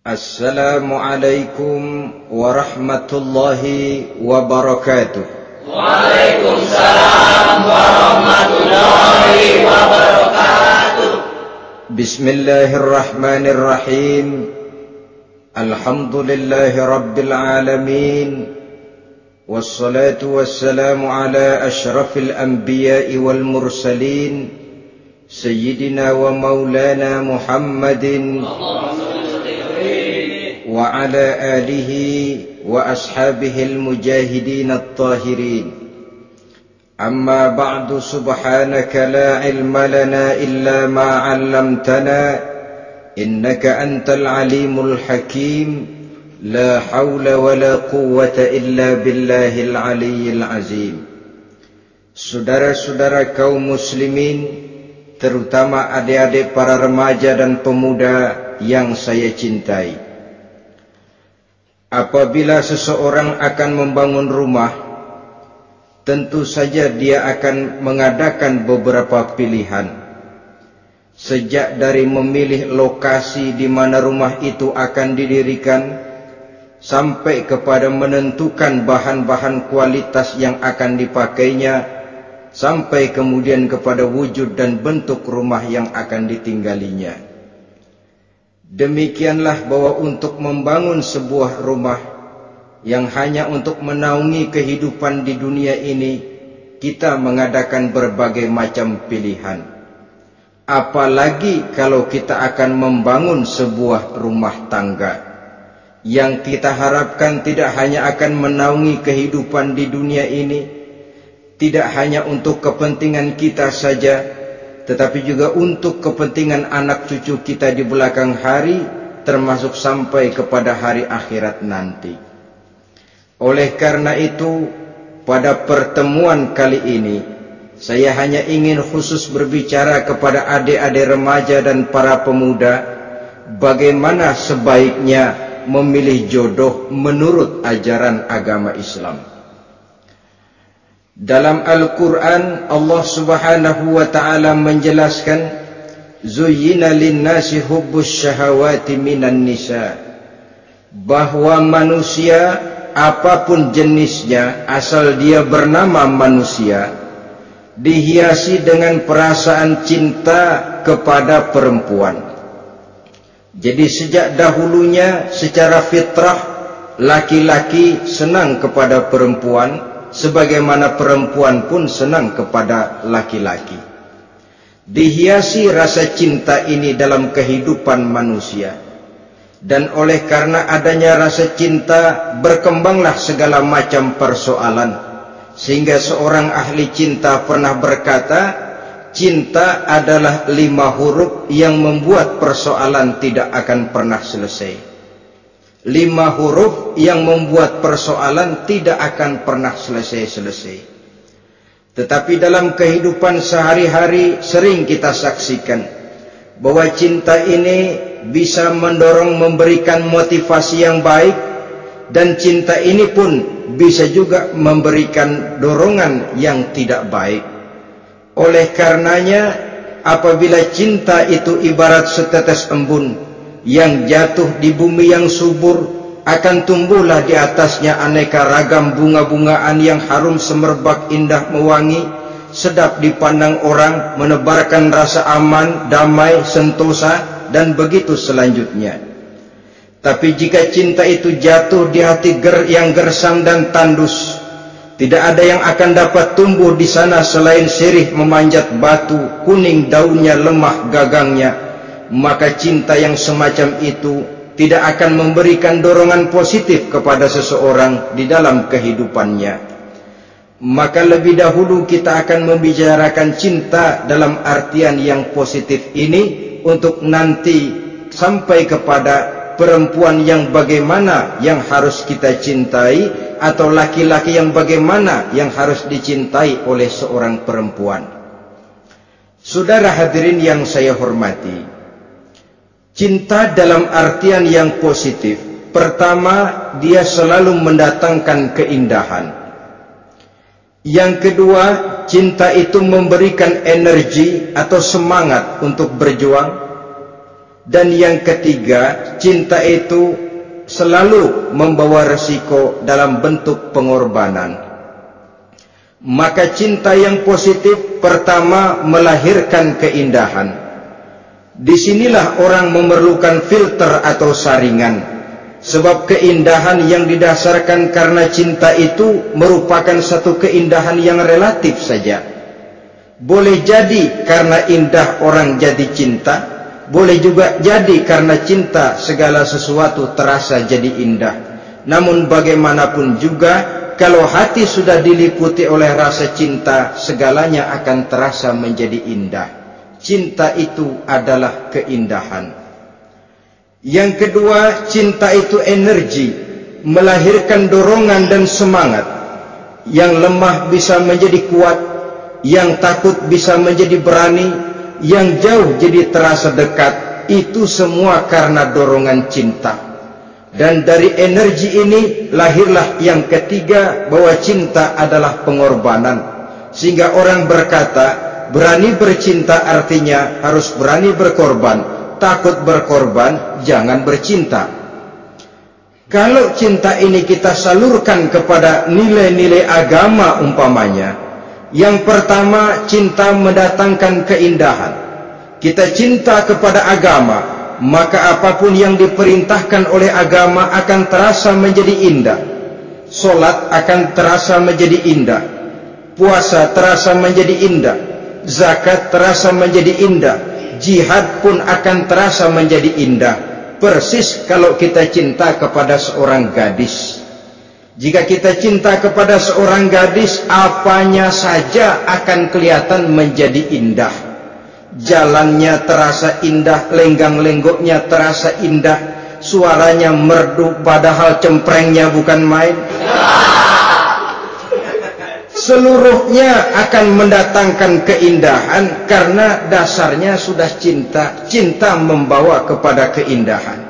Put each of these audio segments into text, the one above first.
Assalamualaikum warahmatullahi wabarakatuh. Waalaikumsalam warahmatullahi wabarakatuh. Bismillahirrahmanirrahim. Alhamdulillahi rabbil alamin. Wassalatu wassalamu ala ashrafil anbiya'i wal mursalin, Sayyidina wa maulana Muhammadin wa ala alihi wa ashabihil mujahidin at-tahirin. Amma ba'du, subhanaka la ilma lana illa ma 'allamtana innaka antal alimul hakim. La hawla wa la quwwata illa billahil aliyyil azim. Saudara-saudara kaum muslimin, terutama adik-adik para remaja dan pemuda yang saya cintai, apabila seseorang akan membangun rumah, tentu saja dia akan mengadakan beberapa pilihan. Sejak dari memilih lokasi di mana rumah itu akan didirikan, sampai kepada menentukan bahan-bahan kualitas yang akan dipakainya, sampai kemudian kepada wujud dan bentuk rumah yang akan ditinggalinya. Demikianlah bahwa untuk membangun sebuah rumah yang hanya untuk menaungi kehidupan di dunia ini, kita mengadakan berbagai macam pilihan. Apalagi kalau kita akan membangun sebuah rumah tangga yang kita harapkan tidak hanya akan menaungi kehidupan di dunia ini, tidak hanya untuk kepentingan kita saja, tetapi juga untuk kepentingan anak cucu kita di belakang hari, termasuk sampai kepada hari akhirat nanti. Oleh karena itu, pada pertemuan kali ini, saya hanya ingin khusus berbicara kepada adik-adik remaja dan para pemuda, bagaimana sebaiknya memilih jodoh menurut ajaran agama Islam. Dalam Al-Quran, Allah subhanahu wa ta'ala menjelaskan, Zuyyina linnasi hubbus syahawati minan nisa, bahwa manusia apapun jenisnya, asal dia bernama manusia, dihiasi dengan perasaan cinta kepada perempuan. Jadi sejak dahulunya secara fitrah, laki-laki senang kepada perempuan, sebagaimana perempuan pun senang kepada laki-laki. Dihiasi rasa cinta ini dalam kehidupan manusia. Dan oleh karena adanya rasa cinta, berkembanglah segala macam persoalan. Sehingga seorang ahli cinta pernah berkata, cinta adalah 5 huruf yang membuat persoalan tidak akan pernah selesai. 5 huruf yang membuat persoalan tidak akan pernah selesai-selesai. Tetapi dalam kehidupan sehari-hari sering kita saksikan bahwa cinta ini bisa mendorong, memberikan motivasi yang baik, dan cinta ini pun bisa juga memberikan dorongan yang tidak baik. Oleh karenanya, apabila cinta itu ibarat setetes embun yang jatuh di bumi yang subur, akan tumbuhlah di atasnya aneka ragam bunga-bungaan yang harum semerbak, indah mewangi, sedap dipandang orang, menebarkan rasa aman, damai, sentosa, dan begitu selanjutnya. Tapi jika cinta itu jatuh di hati yang gersang dan tandus, tidak ada yang akan dapat tumbuh di sana selain sirih memanjat batu, kuning daunnya, lemah gagangnya. Maka cinta yang semacam itu tidak akan memberikan dorongan positif kepada seseorang di dalam kehidupannya. Maka lebih dahulu kita akan membicarakan cinta dalam artian yang positif ini, untuk nanti sampai kepada perempuan yang bagaimana yang harus kita cintai, atau laki-laki yang bagaimana yang harus dicintai oleh seorang perempuan. Saudara hadirin yang saya hormati, cinta dalam artian yang positif, pertama, dia selalu mendatangkan keindahan. Yang kedua, cinta itu memberikan energi atau semangat untuk berjuang. Dan yang ketiga, cinta itu selalu membawa resiko dalam bentuk pengorbanan. Maka cinta yang positif pertama melahirkan keindahan. Disinilah orang memerlukan filter atau saringan. Sebab keindahan yang didasarkan karena cinta itu merupakan satu keindahan yang relatif saja. Boleh jadi karena indah orang jadi cinta, boleh juga jadi karena cinta segala sesuatu terasa jadi indah. Namun bagaimanapun juga, kalau hati sudah diliputi oleh rasa cinta, segalanya akan terasa menjadi indah. Cinta itu adalah keindahan. Yang kedua, cinta itu energi, melahirkan dorongan dan semangat. Yang lemah bisa menjadi kuat, yang takut bisa menjadi berani, yang jauh jadi terasa dekat. Itu semua karena dorongan cinta. Dan dari energi ini lahirlah yang ketiga, bahwa cinta adalah pengorbanan. Sehingga orang berkata, berani bercinta artinya harus berani berkorban. Takut berkorban, jangan bercinta. Kalau cinta ini kita salurkan kepada nilai-nilai agama umpamanya, yang pertama, cinta mendatangkan keindahan. Kita cinta kepada agama, maka apapun yang diperintahkan oleh agama akan terasa menjadi indah. Solat akan terasa menjadi indah, puasa terasa menjadi indah, zakat terasa menjadi indah, jihad pun akan terasa menjadi indah. Persis kalau kita cinta kepada seorang gadis. Jika kita cinta kepada seorang gadis, apanya saja akan kelihatan menjadi indah. Jalannya terasa indah, lenggang-lenggoknya terasa indah, suaranya merdu padahal cemprengnya bukan main. Seluruhnya akan mendatangkan keindahan karena dasarnya sudah cinta. Cinta membawa kepada keindahan.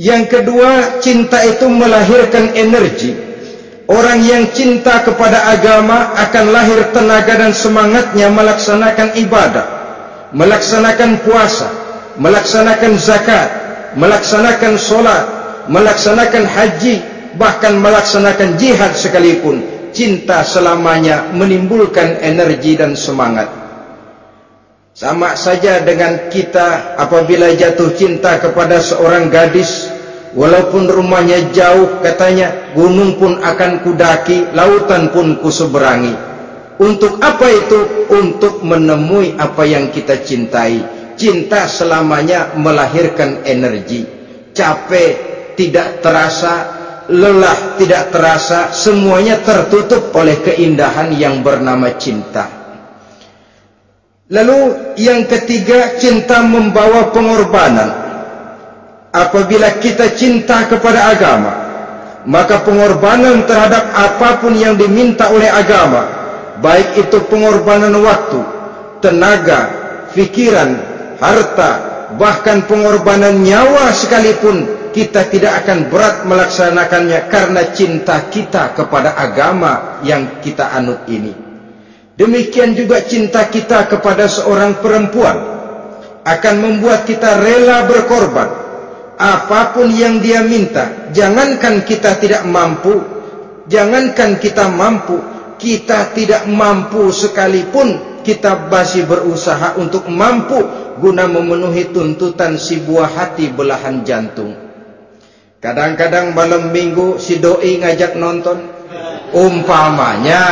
Yang kedua, cinta itu melahirkan energi. Orang yang cinta kepada agama akan lahir tenaga dan semangatnya melaksanakan ibadah, melaksanakan puasa, melaksanakan zakat, melaksanakan sholat, melaksanakan haji, bahkan melaksanakan jihad sekalipun. Cinta selamanya menimbulkan energi dan semangat. Sama saja dengan kita apabila jatuh cinta kepada seorang gadis, walaupun rumahnya jauh, katanya, gunung pun akan kudaki, lautan pun kuseberangi. Untuk apa itu? Untuk menemui apa yang kita cintai. Cinta selamanya melahirkan energi. Capek tidak terasa, lelah tidak terasa, semuanya tertutup oleh keindahan yang bernama cinta. Lalu yang ketiga, cinta membawa pengorbanan. Apabila kita cinta kepada agama, maka pengorbanan terhadap apapun yang diminta oleh agama, baik itu pengorbanan waktu, tenaga, pikiran, harta, bahkan pengorbanan nyawa sekalipun, kita tidak akan berat melaksanakannya karena cinta kita kepada agama yang kita anut ini. Demikian juga cinta kita kepada seorang perempuan akan membuat kita rela berkorban. Apapun yang dia minta, jangankan kita tidak mampu, jangankan kita mampu, kita tidak mampu sekalipun, kita masih berusaha untuk mampu guna memenuhi tuntutan si buah hati belahan jantung. Kadang-kadang malam minggu si doi ngajak nonton. Umpamanya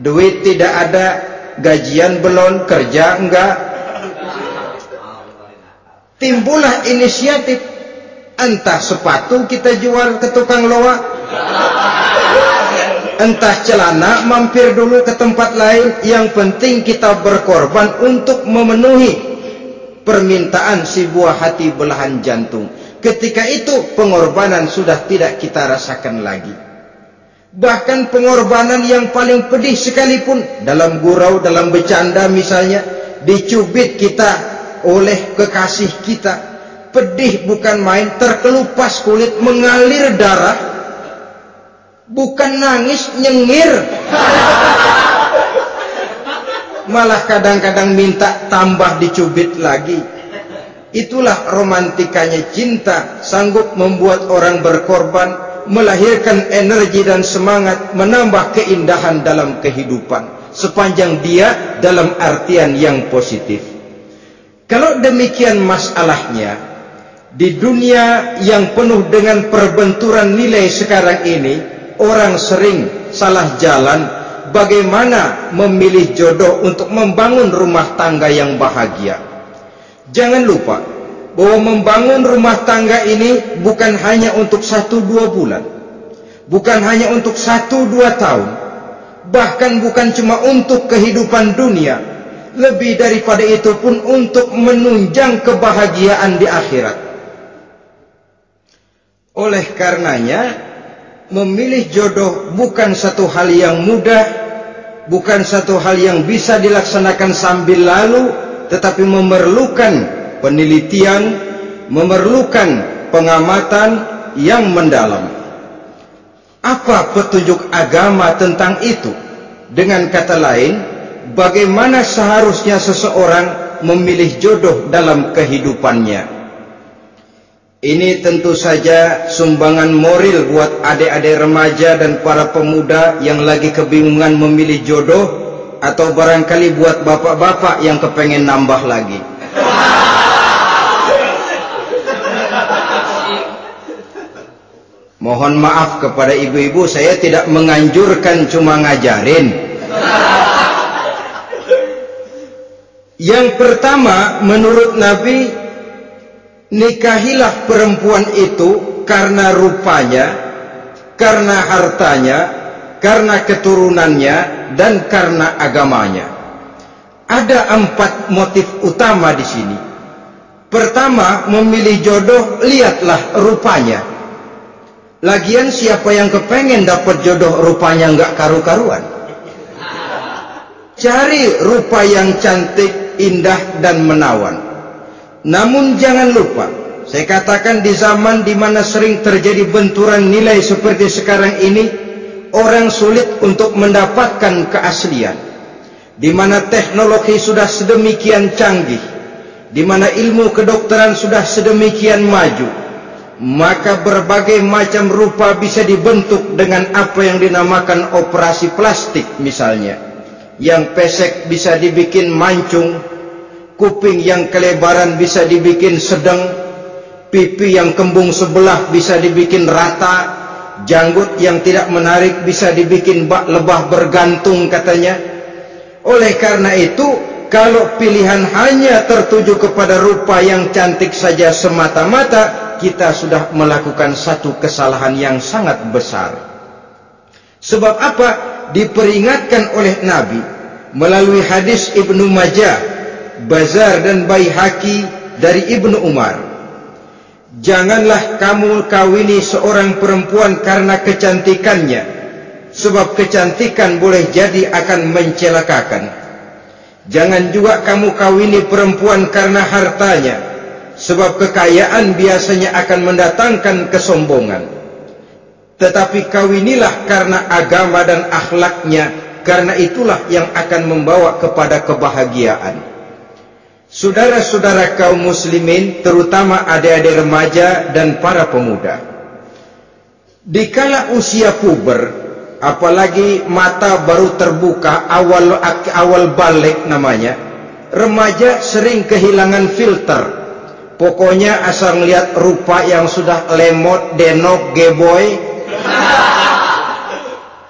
duit tidak ada, gajian belum, kerja enggak. Timbullah inisiatif, entah sepatu kita jual ke tukang loa, entah celana mampir dulu ke tempat lain. Yang penting kita berkorban untuk memenuhi permintaan si buah hati belahan jantung. Ketika itu pengorbanan sudah tidak kita rasakan lagi. Bahkan pengorbanan yang paling pedih sekalipun, dalam gurau, dalam bercanda misalnya, dicubit kita oleh kekasih kita, pedih bukan main, terkelupas kulit, mengalir darah, bukan nangis, nyengir. malah kadang-kadang minta tambah dicubit lagi. Itulah romantikanya cinta, sanggup membuat orang berkorban, melahirkan energi dan semangat, menambah keindahan dalam kehidupan, sepanjang dia dalam artian yang positif. Kalau demikian masalahnya, di dunia yang penuh dengan perbenturan nilai sekarang ini, orang sering salah jalan bagaimana memilih jodoh untuk membangun rumah tangga yang bahagia. Jangan lupa bahwa membangun rumah tangga ini bukan hanya untuk 1-2 bulan, bukan hanya untuk 1-2 tahun, bahkan bukan cuma untuk kehidupan dunia, lebih daripada itu pun untuk menunjang kebahagiaan di akhirat. Oleh karenanya, memilih jodoh bukan satu hal yang mudah, bukan satu hal yang bisa dilaksanakan sambil lalu, tetapi memerlukan penelitian, memerlukan pengamatan yang mendalam. Apa petunjuk agama tentang itu? Dengan kata lain, bagaimana seharusnya seseorang memilih jodoh dalam kehidupannya? Ini tentu saja sumbangan moral buat adik-adik remaja dan para pemuda yang lagi kebingungan memilih jodoh, atau barangkali buat bapak-bapak yang kepengen nambah lagi. Mohon maaf kepada ibu-ibu, saya tidak menganjurkan, cuma ngajarin. Yang pertama, menurut Nabi, nikahilah perempuan itu karena rupanya, karena hartanya, karena keturunannya, dan karena agamanya. Ada 4 motif utama di sini. Pertama, memilih jodoh, lihatlah rupanya. Lagian siapa yang kepengen dapat jodoh rupanya nggak karu-karuan? Cari rupa yang cantik, indah, dan menawan. Namun jangan lupa, saya katakan di zaman di mana sering terjadi benturan nilai seperti sekarang ini, orang sulit untuk mendapatkan keaslian. Di mana teknologi sudah sedemikian canggih, di mana ilmu kedokteran sudah sedemikian maju, maka berbagai macam rupa bisa dibentuk dengan apa yang dinamakan operasi plastik misalnya. Yang pesek bisa dibikin mancung, kuping yang kelebaran bisa dibikin sedang, pipi yang kembung sebelah bisa dibikin rata, janggut yang tidak menarik bisa dibikin bak lebah bergantung katanya. Oleh karena itu, kalau pilihan hanya tertuju kepada rupa yang cantik saja semata-mata, kita sudah melakukan satu kesalahan yang sangat besar. Sebab apa? Diperingatkan oleh Nabi melalui hadis Ibnu Majah, Bazar dan Baihaqi dari Ibnu Umar. Janganlah kamu kawini seorang perempuan karena kecantikannya, sebab kecantikan boleh jadi akan mencelakakan. Jangan juga kamu kawini perempuan karena hartanya, sebab kekayaan biasanya akan mendatangkan kesombongan. Tetapi kawinilah karena agama dan akhlaknya, karena itulah yang akan membawa kepada kebahagiaan. Saudara-saudara kaum muslimin, terutama adik-adik remaja dan para pemuda, dikala usia puber, apalagi mata baru terbuka, awal balik namanya, remaja sering kehilangan filter. Pokoknya asal melihat rupa yang sudah lemot, denok, geboy,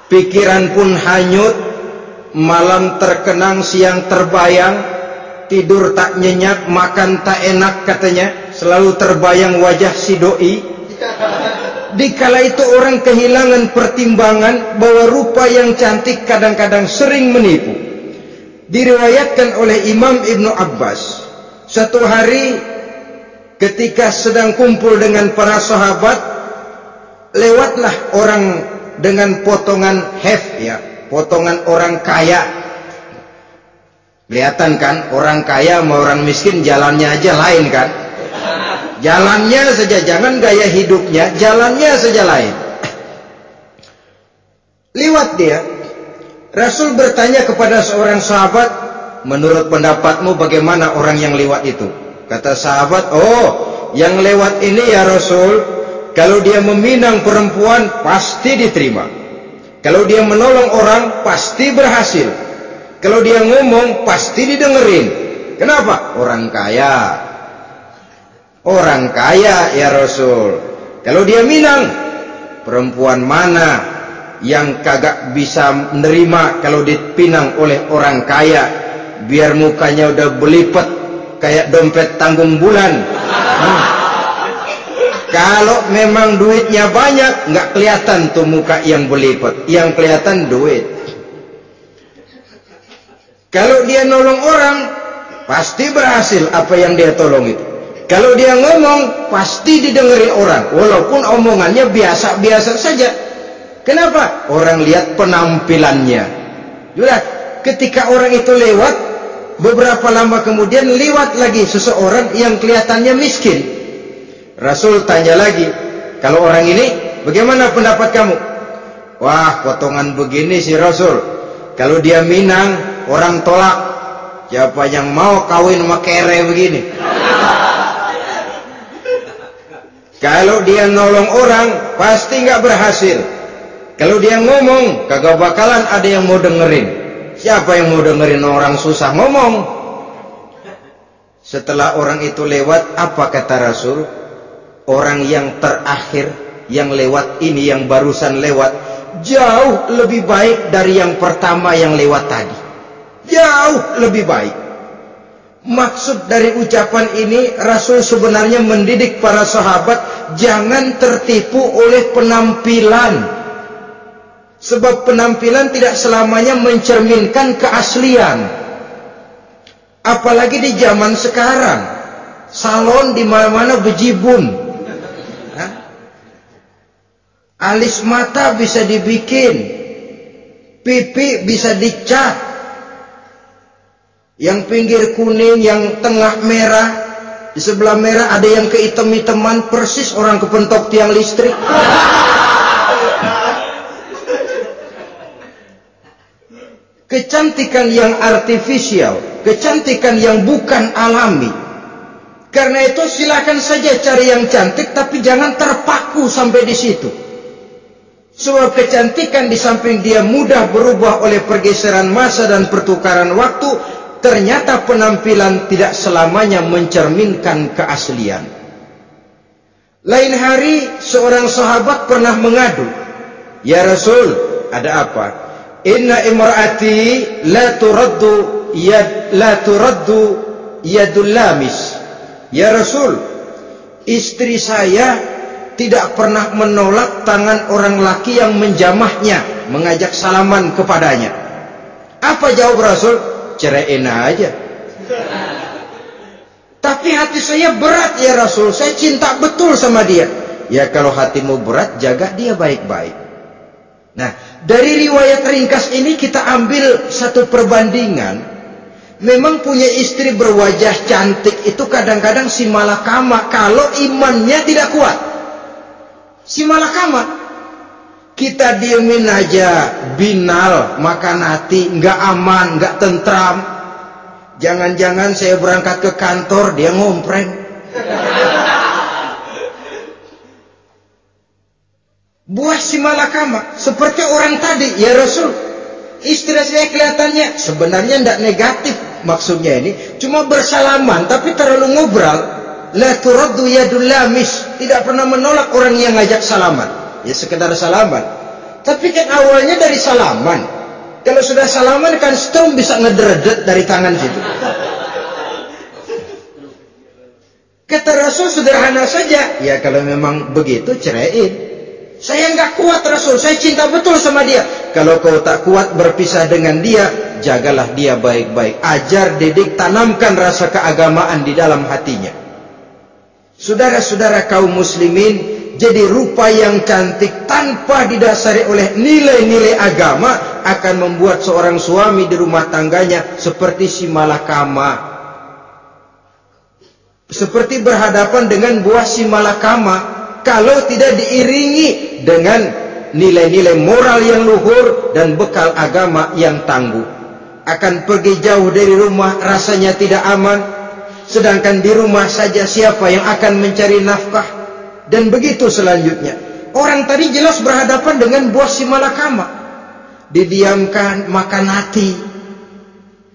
pikiran pun hanyut, malam terkenang, siang terbayang, tidur tak nyenyak, makan tak enak katanya, selalu terbayang wajah si doi. Dikala itu orang kehilangan pertimbangan bahwa rupa yang cantik kadang-kadang sering menipu. Diriwayatkan oleh Imam Ibnu Abbas, satu hari ketika sedang kumpul dengan para sahabat, lewatlah orang dengan potongan potongan orang kaya. Kelihatan kan, orang kaya sama orang miskin jalannya aja lain kan. Jalannya saja, jangan gaya hidupnya, jalannya saja lain. Liwat dia. Rasul bertanya kepada seorang sahabat, menurut pendapatmu bagaimana orang yang lewat itu? Kata sahabat, oh, yang lewat ini ya Rasul, kalau dia meminang perempuan pasti diterima. Kalau dia menolong orang pasti berhasil. Kalau dia ngomong pasti didengerin. Kenapa? Orang kaya. Orang kaya ya Rasul. Kalau dia minang, perempuan mana yang kagak bisa menerima kalau dipinang oleh orang kaya, biar mukanya udah belipet kayak dompet tanggung bulan. Kalau memang duitnya banyak, nggak kelihatan tuh muka yang belipet, yang kelihatan duit. Kalau dia nolong orang, pasti berhasil apa yang dia tolong itu. Kalau dia ngomong, pasti didengerin orang, walaupun omongannya biasa-biasa saja. Kenapa? Orang lihat penampilannya. Juga ketika orang itu lewat, beberapa lama kemudian lewat lagi seseorang yang kelihatannya miskin. Rasul tanya lagi, kalau orang ini, bagaimana pendapat kamu? Wah, potongan begini sih Rasul. Kalau dia minang, orang tolak. Siapa yang mau kawin sama kere begini? Kalau dia nolong orang, pasti nggak berhasil. Kalau dia ngomong, kagak bakalan ada yang mau dengerin. Siapa yang mau dengerin orang susah ngomong? Setelah orang itu lewat, apa kata Rasul? Orang yang terakhir, yang lewat ini, yang barusan lewat, jauh lebih baik dari yang pertama yang lewat tadi. Jauh lebih baik. Maksud dari ucapan ini, Rasul sebenarnya mendidik para sahabat jangan tertipu oleh penampilan. Sebab penampilan tidak selamanya mencerminkan keaslian. Apalagi di zaman sekarang, salon di mana-mana bejibun. Alis mata bisa dibikin, pipi bisa dicat. Yang pinggir kuning, yang tengah merah, di sebelah merah ada yang kehitam-hitaman, persis orang kepentok tiang listrik. Kecantikan yang artifisial, kecantikan yang bukan alami. Karena itu silakan saja cari yang cantik, tapi jangan terpaku sampai di situ. Sebab kecantikan di samping dia mudah berubah oleh pergeseran masa dan pertukaran waktu, ternyata penampilan tidak selamanya mencerminkan keaslian. Lain hari seorang sahabat pernah mengadu, ya Rasul, ada apa? Inna imra'ati la turaddu yadul lamis. Ya Rasul, istri saya tidak pernah menolak tangan orang laki yang menjamahnya, mengajak salaman kepadanya. Apa jawab Rasul? Ceraiin aja. Tapi hati saya berat ya Rasul, saya cinta betul sama dia. Ya kalau hatimu berat, jaga dia baik-baik. Nah, dari riwayat ringkas ini kita ambil satu perbandingan. Memang punya istri berwajah cantik itu kadang-kadang si malakama kalau imannya tidak kuat. Si malakama. Kita diemin aja, binal, makan hati, nggak aman, nggak tentram. Jangan-jangan saya berangkat ke kantor, dia ngompreng. Buah si malakama, seperti orang tadi, ya Rasul. Istri saya kelihatannya, sebenarnya tidak negatif maksudnya ini, cuma bersalaman, tapi terlalu ngobrol. La turaddu yadul lamis, tidak pernah menolak orang yang ngajak salaman. Ya sekedar salaman. Tapi kan awalnya dari salaman. Kalau sudah salaman kan strom bisa ngederdet dari tangan situ. Kata Rasul sederhana saja. Ya kalau memang begitu ceraiin. Saya nggak kuat Rasul, saya cinta betul sama dia. Kalau kau tak kuat berpisah dengan dia, jagalah dia baik-baik. Ajar, didik, tanamkan rasa keagamaan di dalam hatinya. Saudara-saudara kaum muslimin, jadi rupa yang cantik tanpa didasari oleh nilai-nilai agama akan membuat seorang suami di rumah tangganya seperti si malakama. Seperti berhadapan dengan buah si malakama kalau tidak diiringi dengan nilai-nilai moral yang luhur dan bekal agama yang tangguh. akan pergi jauh dari rumah rasanya tidak aman, sedangkan di rumah saja siapa yang akan mencari nafkah? Dan begitu selanjutnya. Orang tadi jelas berhadapan dengan buah si malakama, didiamkan, makan hati.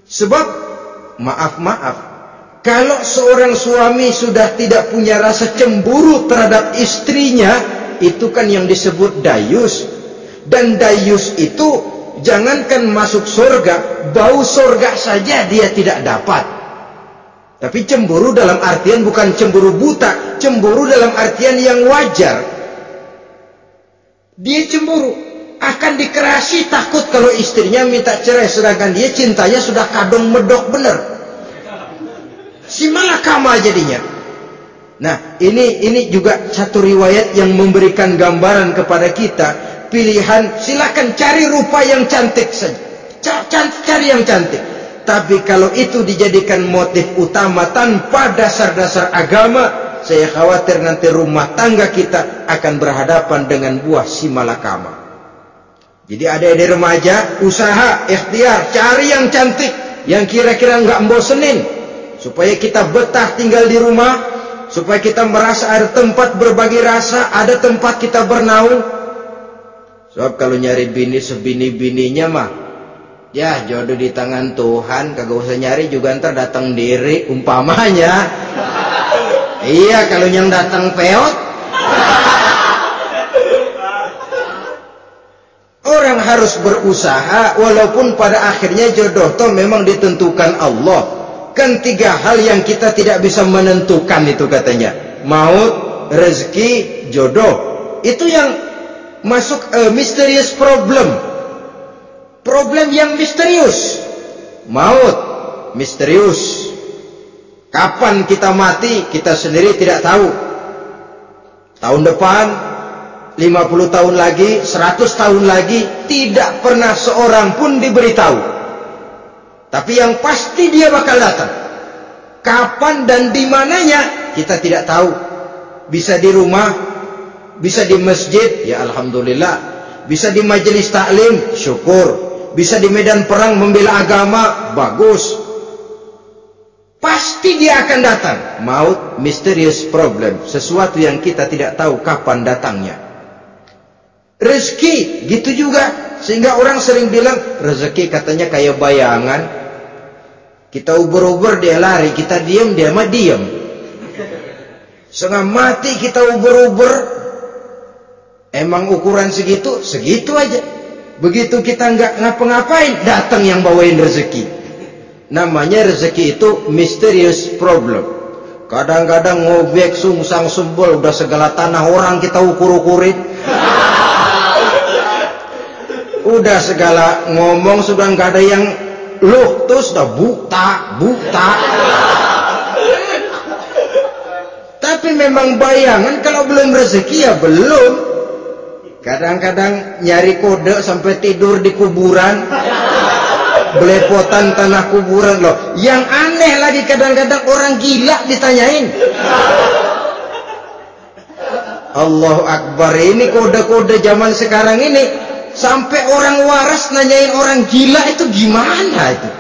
Sebab maaf, kalau seorang suami sudah tidak punya rasa cemburu terhadap istrinya, itu kan yang disebut dayus. Dan dayus itu jangankan masuk surga, bau surga saja dia tidak dapat. Tapi cemburu dalam artian bukan cemburu buta, cemburu dalam artian yang wajar. Dia cemburu, akan dikerasi takut kalau istrinya minta cerai, sedangkan dia cintanya sudah kadung medok bener. Si malakama jadinya. Nah, ini juga satu riwayat yang memberikan gambaran kepada kita. Pilihan, silakan cari rupa yang cantik saja, cari yang cantik. Tapi kalau itu dijadikan motif utama tanpa dasar-dasar agama, saya khawatir nanti rumah tangga kita akan berhadapan dengan buah si malakama. Jadi adik-adik remaja, usaha, ikhtiar, cari yang cantik, yang kira-kira nggak membosenin, supaya kita betah tinggal di rumah, supaya kita merasa ada tempat berbagi rasa, ada tempat kita bernaung. Sebab kalau nyari bini sebini-bininya mah, ya jodoh di tangan Tuhan, kagak usah nyari juga ntar datang diri umpamanya. Iya, kalau yang datang peot. Orang harus berusaha, walaupun pada akhirnya jodoh toh memang ditentukan Allah. Kan 3 hal yang kita tidak bisa menentukan itu katanya. Maut, rezeki, jodoh. Itu yang masuk mysterious problem. Problem yang misterius. Maut, misterius. Kapan kita mati, kita sendiri tidak tahu. Tahun depan, 50 tahun lagi, 100 tahun lagi, tidak pernah seorang pun diberitahu. Tapi yang pasti dia bakal datang. Kapan dan di mananya, kita tidak tahu. Bisa di rumah, bisa di masjid, ya alhamdulillah. Bisa di majelis taklim, syukur. Bisa di medan perang membela agama, bagus. Pasti dia akan datang. Maut, mysterious problem. Sesuatu yang kita tidak tahu kapan datangnya. Rezeki, gitu juga. Sehingga orang sering bilang, rezeki katanya kayak bayangan. Kita uber-uber, dia lari. Kita diam, dia mah diam. Setengah mati kita uber-uber. Emang ukuran segitu, segitu aja. Begitu kita nggak ngapa-ngapain, datang yang bawain rezeki. Namanya rezeki itu mysterious problem. Kadang-kadang ngobek, sungsang, sumbol, udah segala tanah orang kita ukur-ukurin. Udah segala ngomong sudah nggak ada yang loh, terus udah buta. Tapi memang bayangan, kalau belum rezeki ya belum. Kadang-kadang nyari kode sampai tidur di kuburan, belepotan tanah kuburan loh. Yang aneh lagi kadang-kadang orang gila ditanyain. Allahu Akbar, ini kode-kode zaman sekarang ini sampai orang waras nanyain orang gila, itu gimana itu?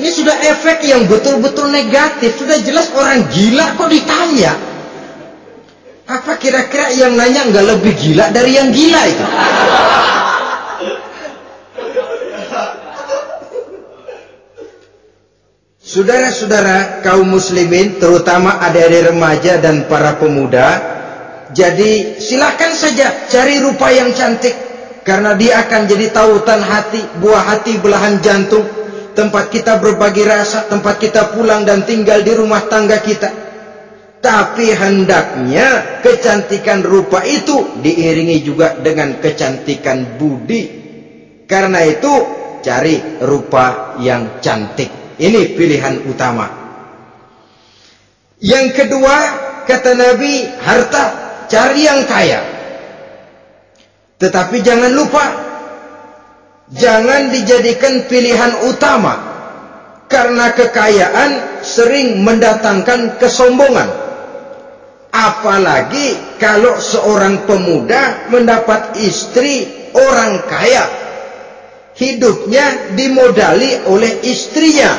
Ini sudah efek yang betul-betul negatif. Sudah jelas orang gila kok ditanya. Apa kira-kira yang nanya nggak lebih gila dari yang gila itu? Saudara-saudara kaum muslimin, terutama adik-adik remaja dan para pemuda, jadi silakan saja cari rupa yang cantik, karena dia akan jadi tautan hati, buah hati belahan jantung, tempat kita berbagi rasa, tempat kita pulang dan tinggal di rumah tangga kita. Tapi hendaknya kecantikan rupa itu diiringi juga dengan kecantikan budi. Karena itu cari rupa yang cantik. Ini pilihan utama. Yang kedua, kata Nabi, harta, cari yang kaya. Tetapi jangan lupa, jangan dijadikan pilihan utama. Karena kekayaan sering mendatangkan kesombongan. Apalagi kalau seorang pemuda mendapat istri orang kaya. hidupnya dimodali oleh istrinya,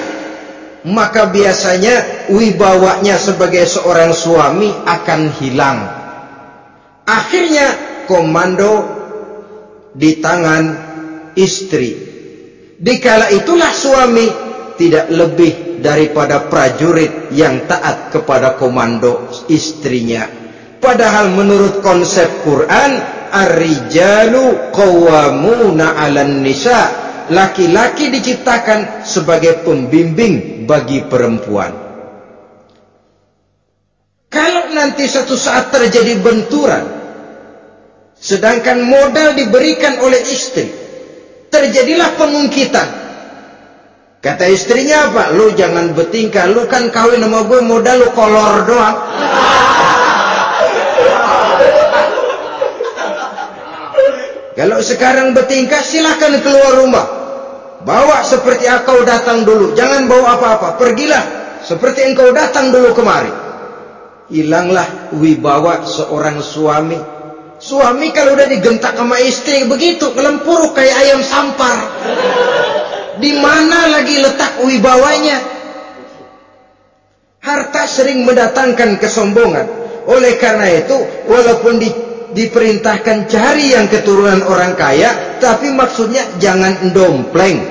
maka biasanya wibawanya sebagai seorang suami akan hilang. Akhirnya komando di tangan istri. Dikala itulah suami tidak lebih daripada prajurit yang taat kepada komando istrinya. Padahal menurut konsep Quran, ar-rijalu qawwamuna 'alan nisa, laki-laki diciptakan sebagai pembimbing bagi perempuan. Kalau nanti suatu saat terjadi benturan, sedangkan modal diberikan oleh istri, terjadilah pengungkitan. Kata istrinya apa? Lu jangan bertingkah, lu kan kawin sama gue modal lu kolor doang. Kalau sekarang bertingkah silakan keluar rumah. Bawa seperti engkau datang dulu, jangan bawa apa-apa. Pergilah seperti engkau datang dulu kemari. Hilanglah wibawa seorang suami. Suami kalau udah digentak sama istri begitu, kelempuruk kayak ayam sampar. Di mana lagi letak wibawanya? Harta sering mendatangkan kesombongan. Oleh karena itu, walaupun diperintahkan cari yang keturunan orang kaya, tapi maksudnya jangan dompleng.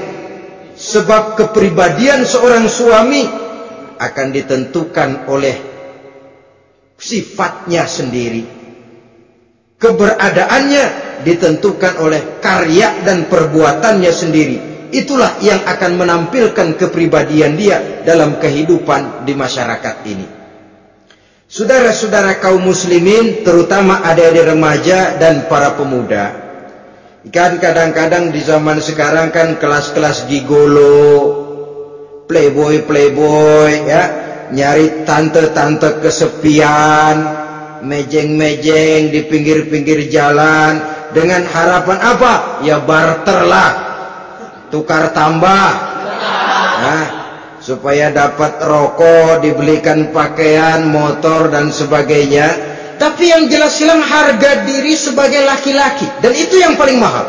Sebab kepribadian seorang suami akan ditentukan oleh sifatnya sendiri. Keberadaannya ditentukan oleh karya dan perbuatannya sendiri. Itulah yang akan menampilkan kepribadian dia dalam kehidupan di masyarakat ini. Saudara-saudara kaum muslimin, terutama adik-adik remaja dan para pemuda, kan kadang-kadang di zaman sekarang kan kelas-kelas gigolo, playboy ya, nyari tante-tante kesepian, mejeng-mejeng di pinggir-pinggir jalan dengan harapan apa? Ya barter lah, tukar tambah, nah, supaya dapat rokok, dibelikan pakaian, motor dan sebagainya. Tapi yang jelas hilang harga diri sebagai laki-laki, dan itu yang paling mahal.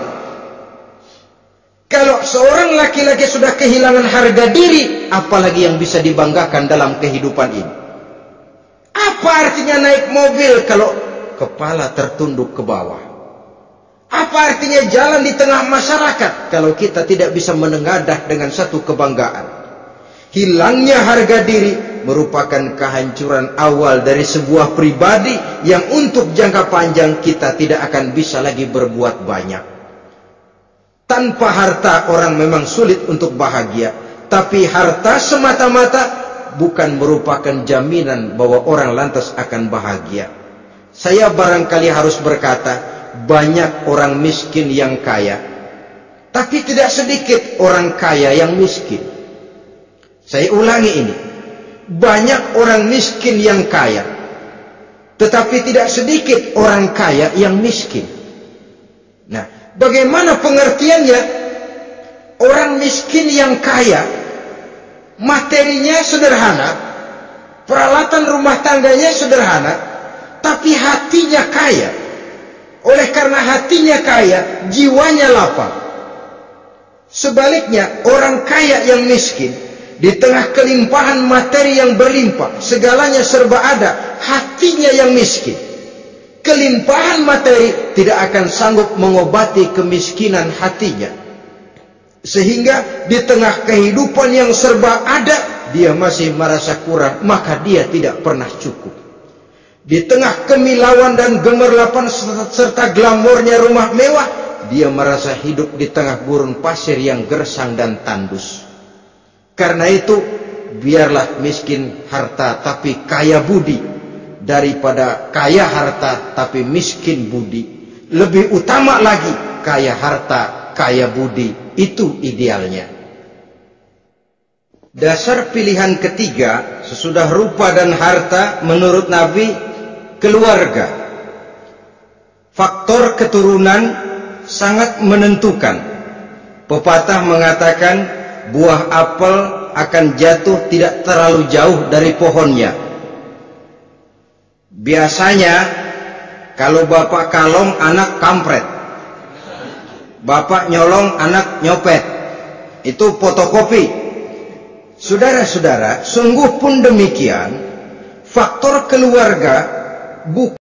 Kalau seorang laki-laki sudah kehilangan harga diri, apalagi yang bisa dibanggakan dalam kehidupan ini? Apa artinya naik mobil kalau kepala tertunduk ke bawah? Apa artinya jalan di tengah masyarakat kalau kita tidak bisa menengadah dengan satu kebanggaan? Hilangnya harga diri merupakan kehancuran awal dari sebuah pribadi yang untuk jangka panjang kita tidak akan bisa lagi berbuat banyak. Tanpa harta orang memang sulit untuk bahagia, tapi harta semata-mata bukan merupakan jaminan bahwa orang lantas akan bahagia. Saya barangkali harus berkata, banyak orang miskin yang kaya, tapi tidak sedikit orang kaya yang miskin. Saya ulangi ini, banyak orang miskin yang kaya, tetapi tidak sedikit orang kaya yang miskin. Nah, bagaimana pengertiannya? Orang miskin yang kaya, materinya sederhana, peralatan rumah tangganya sederhana, tapi hatinya kaya. Oleh karena hatinya kaya, jiwanya lapang. Sebaliknya, orang kaya yang miskin, di tengah kelimpahan materi yang berlimpah, segalanya serba ada, hatinya yang miskin. Kelimpahan materi tidak akan sanggup mengobati kemiskinan hatinya. Sehingga di tengah kehidupan yang serba ada, dia masih merasa kurang, maka dia tidak pernah cukup. Di tengah kemilauan dan gemerlapan serta glamornya rumah mewah, dia merasa hidup di tengah gurun pasir yang gersang dan tandus. Karena itu, biarlah miskin harta tapi kaya budi, daripada kaya harta tapi miskin budi. Lebih utama lagi, kaya harta, kaya budi. Itu idealnya. Dasar pilihan ketiga, sesudah rupa dan harta, menurut Nabi, keluarga. Faktor keturunan sangat menentukan. Pepatah mengatakan, buah apel akan jatuh tidak terlalu jauh dari pohonnya. Biasanya kalau bapak kalong, anak kampret. bapak nyolong, anak nyopet. Itu fotokopi. Saudara-saudara, sungguh pun demikian, faktor keluarga bukan